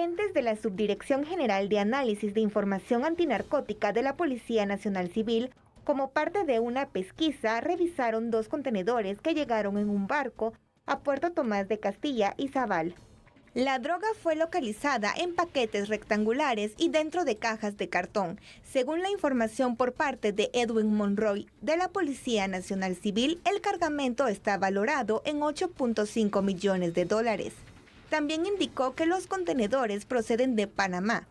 Agentes de la Subdirección General de Análisis de Información Antinarcótica de la Policía Nacional Civil, como parte de una pesquisa, revisaron 2 contenedores que llegaron en un barco a Puerto Tomás de Castilla y Zabal. La droga fue localizada en paquetes rectangulares y dentro de cajas de cartón. Según la información por parte de Edwin Monroy de la Policía Nacional Civil, el cargamento está valorado en $8.5 millones. También indicó que los contenedores proceden de Panamá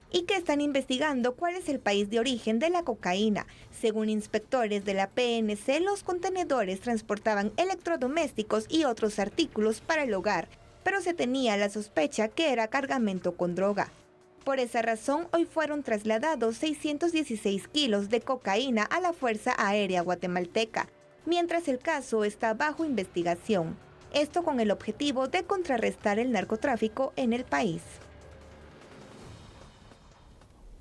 y que están investigando cuál es el país de origen de la cocaína. Según inspectores de la PNC, los contenedores transportaban electrodomésticos y otros artículos para el hogar, pero se tenía la sospecha que era cargamento con droga. Por esa razón, hoy fueron trasladados 616 kilos de cocaína a la Fuerza Aérea Guatemalteca, mientras el caso está bajo investigación. Esto con el objetivo de contrarrestar el narcotráfico en el país.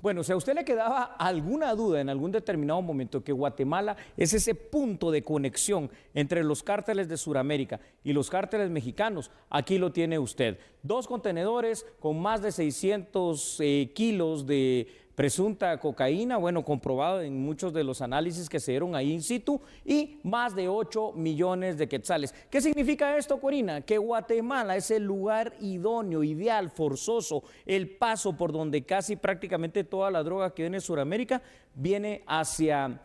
Bueno, si a usted le quedaba alguna duda en algún determinado momento que Guatemala es ese punto de conexión entre los cárteles de Sudamérica y los cárteles mexicanos, aquí lo tiene usted. 2 contenedores con más de 600 kilos de presunta cocaína, bueno, comprobado en muchos de los análisis que se dieron ahí in situ, y más de 8 millones de quetzales. ¿Qué significa esto, Corina? Que Guatemala es el lugar idóneo, ideal, forzoso, el paso por donde casi prácticamente toda la droga que viene de Sudamérica viene hacia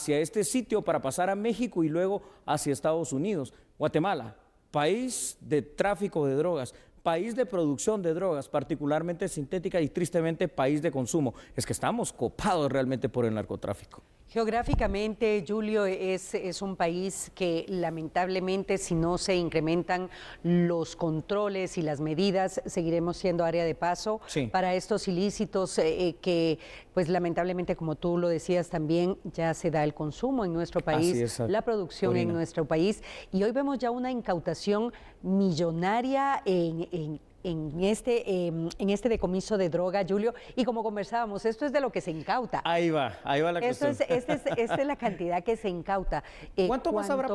este sitio para pasar a México y luego hacia Estados Unidos. Guatemala, país de tráfico de drogas, país de producción de drogas, particularmente sintética, y tristemente país de consumo. Es que estamos copados realmente por el narcotráfico. Geográficamente, Julio, es un país que lamentablemente, si no se incrementan los controles y las medidas, seguiremos siendo área de paso para estos ilícitos que, pues lamentablemente, como tú lo decías también, ya se da el consumo en nuestro país, la producción Corina. En nuestro país, y hoy vemos ya una incautación millonaria en este decomiso de droga, Julio, y como conversábamos, esto es de lo que se incauta. Ahí va la cuestión. Esta es la cantidad que se incauta. ¿Cuánto más habrá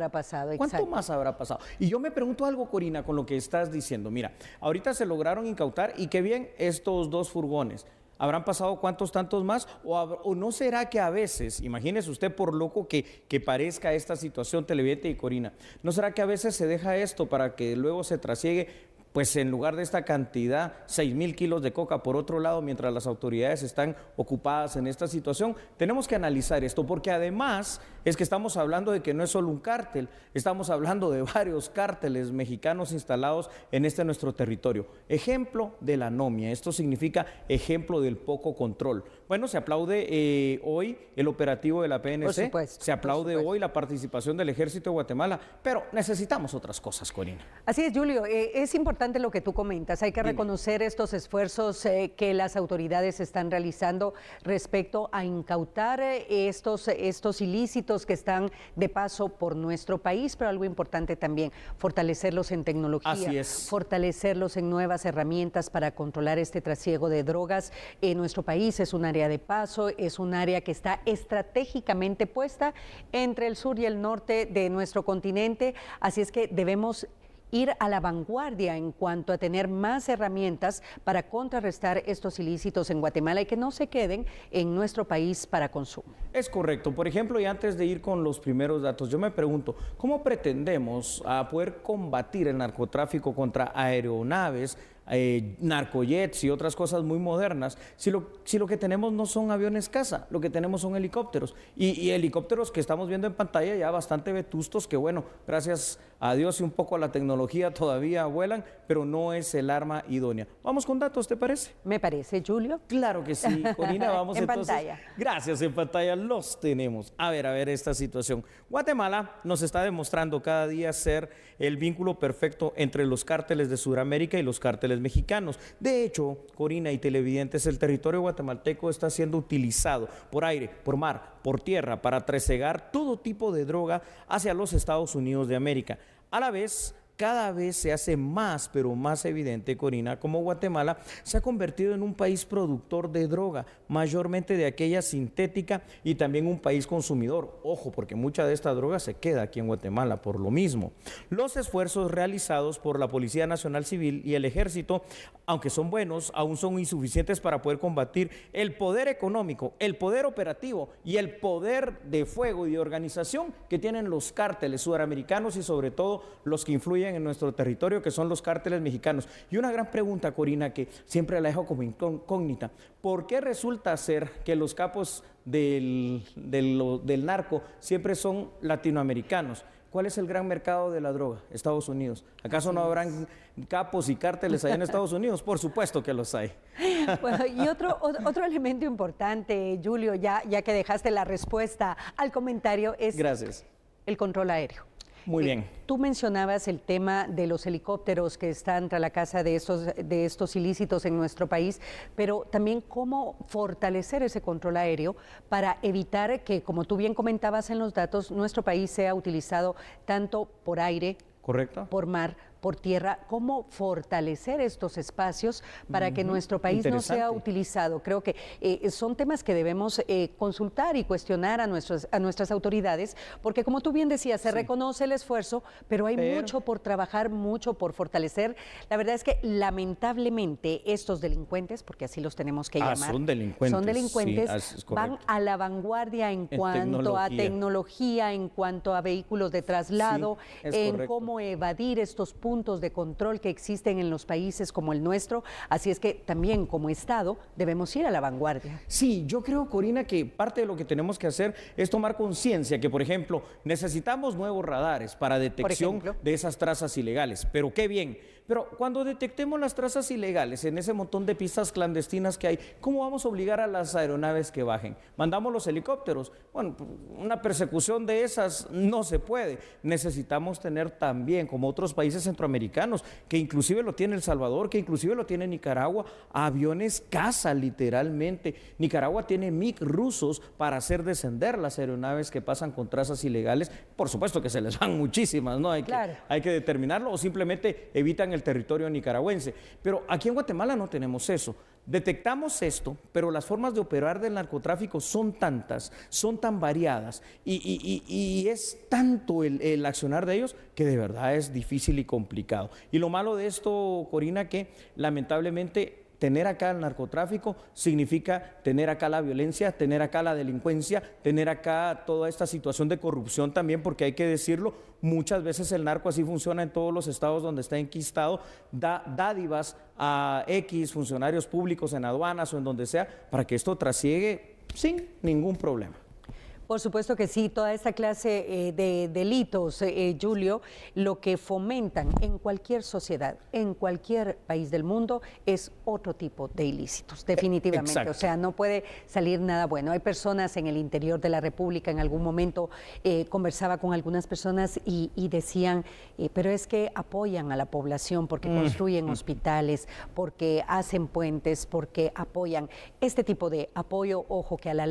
pasado? ¿Cuánto más habrá pasado? Y yo me pregunto algo, Corina, con lo que estás diciendo. Mira, ahorita se lograron incautar y qué bien estos 2 furgones. ¿Habrán pasado cuántos tantos más? ¿O no será que a veces, imagínese usted por loco que parezca esta situación, televidente y Corina, ¿no será que a veces se deja esto para que luego se trasiegue? Pues en lugar de esta cantidad, 6,000 kilos de coca por otro lado, mientras las autoridades están ocupadas en esta situación, tenemos que analizar esto, porque además es que estamos hablando de que no es solo un cártel, estamos hablando de varios cárteles mexicanos instalados en nuestro territorio. Ejemplo de la anomia, esto significa ejemplo del poco control. Bueno, se aplaude hoy el operativo de la PNC, se aplaude hoy la participación del Ejército de Guatemala, pero necesitamos otras cosas, Corina. Así es, Julio, es importante lo que tú comentas, hay que reconocer estos esfuerzos que las autoridades están realizando respecto a incautar estos ilícitos que están de paso por nuestro país, pero algo importante también, fortalecerlos en tecnología, fortalecerlos en nuevas herramientas para controlar este trasiego de drogas. Nuestro país es un área de paso, es un área que está estratégicamente puesta entre el sur y el norte de nuestro continente, así es que debemos ir a la vanguardia en cuanto a tener más herramientas para contrarrestar estos ilícitos en Guatemala y que no se queden en nuestro país para consumo. Es correcto. Por ejemplo, y antes de ir con los primeros datos, yo me pregunto, ¿cómo pretendemos poder combatir el narcotráfico contra aeronaves, narcojets y otras cosas muy modernas, si lo que tenemos no son aviones caza, lo que tenemos son helicópteros, y helicópteros que estamos viendo en pantalla ya bastante vetustos, que bueno, gracias a Dios y un poco a la tecnología todavía vuelan, pero no es el arma idónea. Vamos con datos, ¿te parece? Me parece, Julio. Claro que sí, Corina, vamos en entonces. Pantalla. Gracias, en pantalla los tenemos. A ver esta situación. Guatemala nos está demostrando cada día ser el vínculo perfecto entre los cárteles de Sudamérica y los cárteles mexicanos. De hecho, Corina y televidentes, el territorio guatemalteco está siendo utilizado por aire, por mar, por tierra para trasegar todo tipo de droga hacia los Estados Unidos de América. A la vez cada vez se hace más, pero más evidente, Corina, como Guatemala se ha convertido en un país productor de droga, mayormente de aquella sintética, y también un país consumidor. Ojo, porque mucha de esta droga se queda aquí en Guatemala por lo mismo. Los esfuerzos realizados por la Policía Nacional Civil y el Ejército, aunque son buenos, aún son insuficientes para poder combatir el poder económico, el poder operativo y el poder de fuego y de organización que tienen los cárteles sudamericanos y sobre todo los que influyen en nuestro territorio, que son los cárteles mexicanos. Y una gran pregunta, Corina, que siempre la dejo como incógnita: ¿por qué resulta ser que los capos del narco siempre son latinoamericanos? ¿Cuál es el gran mercado de la droga? Estados Unidos. ¿Acaso no habrán capos y cárteles allá en Estados Unidos? Por supuesto que los hay. Bueno, y otro elemento importante, Julio, ya que dejaste la respuesta al comentario, es Gracias. el control aéreo. Muy bien. Tú mencionabas el tema de los helicópteros que están tras la caza de estos ilícitos en nuestro país, pero también cómo fortalecer ese control aéreo para evitar que, como tú bien comentabas en los datos, nuestro país sea utilizado tanto por aire, ¿correcto?, por mar, por tierra. ¿Cómo fortalecer estos espacios para que nuestro país no sea utilizado? Creo que son temas que debemos consultar y cuestionar a nuestras autoridades, porque como tú bien decías, se reconoce el esfuerzo, pero hay mucho por trabajar, mucho por fortalecer. La verdad es que lamentablemente estos delincuentes, porque así los tenemos que llamar, son delincuentes, sí, van a la vanguardia en cuanto a tecnología, en cuanto a vehículos de traslado, en cómo evadir estos puntos de control que existen en los países como el nuestro. Así es que también como Estado debemos ir a la vanguardia. Sí, yo creo, Corina, que parte de lo que tenemos que hacer es tomar conciencia que, por ejemplo, necesitamos nuevos radares para detección de esas trazas ilegales. Pero qué bien. Pero cuando detectemos las trazas ilegales en ese montón de pistas clandestinas que hay, ¿cómo vamos a obligar a las aeronaves que bajen? ¿Mandamos los helicópteros? Bueno, una persecución de esas no se puede. Necesitamos tener también, como otros países centroamericanos, que inclusive lo tiene El Salvador, que inclusive lo tiene Nicaragua, aviones caza literalmente. Nicaragua tiene MiG rusos para hacer descender las aeronaves que pasan con trazas ilegales. Por supuesto que se les van muchísimas, ¿no? Hay que determinarlo, o simplemente evitan el territorio nicaragüense. Pero aquí en Guatemala no tenemos eso. Detectamos esto, pero las formas de operar del narcotráfico son tantas, son tan variadas y es tanto el accionar de ellos que de verdad es difícil y complicado. Y lo malo de esto, Corina, que lamentablemente tener acá el narcotráfico significa tener acá la violencia, tener acá la delincuencia, tener acá toda esta situación de corrupción también, porque hay que decirlo, muchas veces el narco así funciona en todos los estados donde está enquistado, da dádivas a X funcionarios públicos en aduanas o en donde sea, para que esto trasiegue sin ningún problema. Por supuesto que sí, toda esta clase de delitos, Julio, lo que fomentan en cualquier sociedad, en cualquier país del mundo, es otro tipo de ilícitos, definitivamente. Exacto. O sea, no puede salir nada bueno. Hay personas en el interior de la República, en algún momento conversaba con algunas personas y decían, pero es que apoyan a la población porque construyen hospitales, porque hacen puentes, porque apoyan. Este tipo de apoyo, ojo, que a la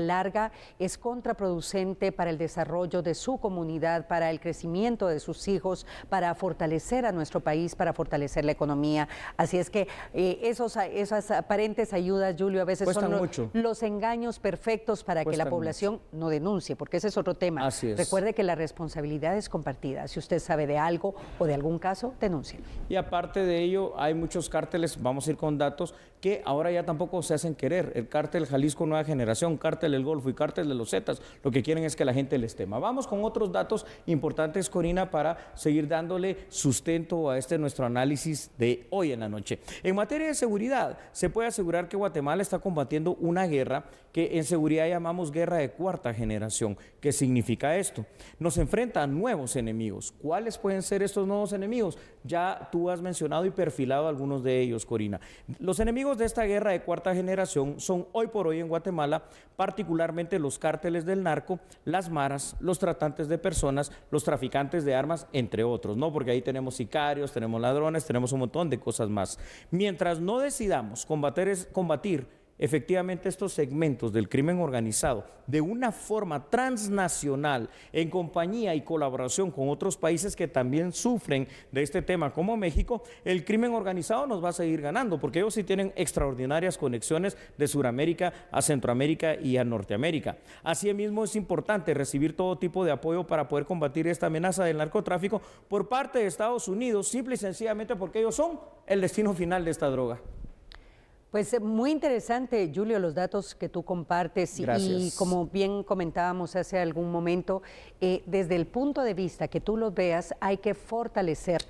larga es contraproducente para el desarrollo de su comunidad, para el crecimiento de sus hijos, para fortalecer a nuestro país, para fortalecer la economía. Así es que esas aparentes ayudas, Julio, a veces son los engaños perfectos para que la población no denuncie, porque ese es otro tema. Así es. Recuerde que la responsabilidad es compartida. Si usted sabe de algo o de algún caso, denuncie. Y aparte de ello, hay muchos cárteles, vamos a ir con datos, que ahora ya tampoco se hacen querer. El cártel Jalisco Nueva Generación, cártel El Golfo y cártel de los Zetas, lo que quieren es que la gente les tema. Vamos con otros datos importantes, Corina, para seguir dándole sustento a nuestro análisis de hoy en la noche. En materia de seguridad, se puede asegurar que Guatemala está combatiendo una guerra que en seguridad llamamos guerra de cuarta generación. ¿Qué significa esto? Nos enfrenta a nuevos enemigos. ¿Cuáles pueden ser estos nuevos enemigos? Ya tú has mencionado y perfilado algunos de ellos, Corina. Los enemigos de esta guerra de cuarta generación son hoy por hoy en Guatemala particularmente los cárteles del narco, las maras, los tratantes de personas, los traficantes de armas, entre otros, ¿no? Porque ahí tenemos sicarios, tenemos ladrones, tenemos un montón de cosas más. Mientras no decidamos combatir efectivamente estos segmentos del crimen organizado de una forma transnacional, en compañía y colaboración con otros países que también sufren de este tema como México, el crimen organizado nos va a seguir ganando, porque ellos sí tienen extraordinarias conexiones de Sudamérica a Centroamérica y a Norteamérica. Asimismo, es importante recibir todo tipo de apoyo para poder combatir esta amenaza del narcotráfico por parte de Estados Unidos, simple y sencillamente porque ellos son el destino final de esta droga. Pues muy interesante, Julio, los datos que tú compartes. Gracias. Y como bien comentábamos hace algún momento, desde el punto de vista que tú los veas, hay que fortalecer,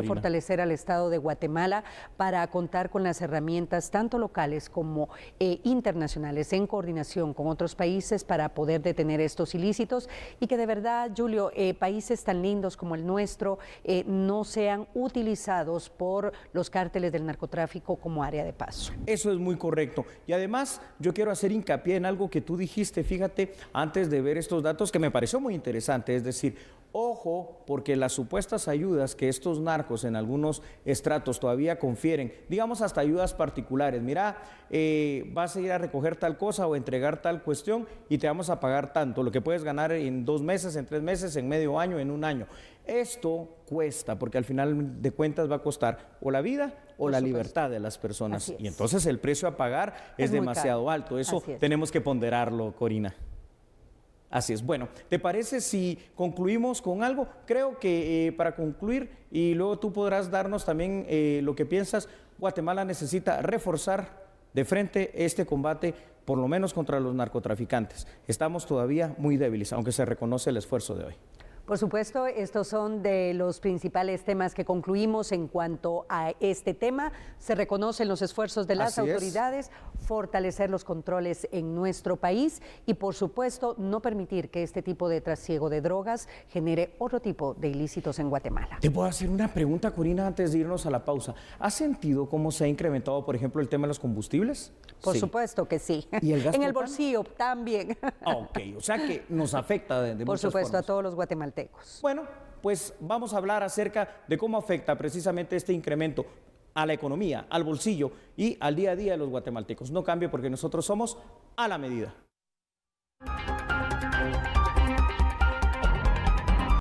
fortalecer al Estado de Guatemala para contar con las herramientas tanto locales como internacionales en coordinación con otros países para poder detener estos ilícitos y que de verdad, Julio, países tan lindos como el nuestro no sean utilizados por los cárteles del narcotráfico como área de paso. Eso es muy correcto. Y además yo quiero hacer hincapié en algo que tú dijiste, fíjate, antes de ver estos datos que me pareció muy interesante, es decir, ojo, porque las supuestas ayudas que estos narcos en algunos estratos todavía confieren, digamos hasta ayudas particulares, mira, vas a ir a recoger tal cosa o entregar tal cuestión y te vamos a pagar tanto, lo que puedes ganar en 2 meses, en 3 meses, en medio año, en un año. Esto cuesta, porque al final de cuentas va a costar o la vida o la libertad de las personas. Y entonces el precio a pagar es demasiado alto. Eso tenemos que ponderarlo, Corina. Así es. Bueno, ¿te parece si concluimos con algo? Creo que para concluir, y luego tú podrás darnos también lo que piensas, Guatemala necesita reforzar de frente este combate, por lo menos contra los narcotraficantes. Estamos todavía muy débiles, aunque se reconoce el esfuerzo de hoy. Por supuesto, estos son de los principales temas que concluimos en cuanto a este tema. Se reconocen los esfuerzos de las autoridades, fortalecer los controles en nuestro país y, por supuesto, no permitir que este tipo de trasiego de drogas genere otro tipo de ilícitos en Guatemala. Te puedo hacer una pregunta, Corina, antes de irnos a la pausa. ¿Has sentido cómo se ha incrementado, por ejemplo, el tema de los combustibles? Por supuesto que sí. ¿Y el gas en el bolsillo también. Ok, o sea que nos afecta de por muchas supuesto, formas. a todos los guatemaltecos. Bueno, pues vamos a hablar acerca de cómo afecta precisamente este incremento a la economía, al bolsillo y al día a día de los guatemaltecos. No cambie porque nosotros somos a la medida.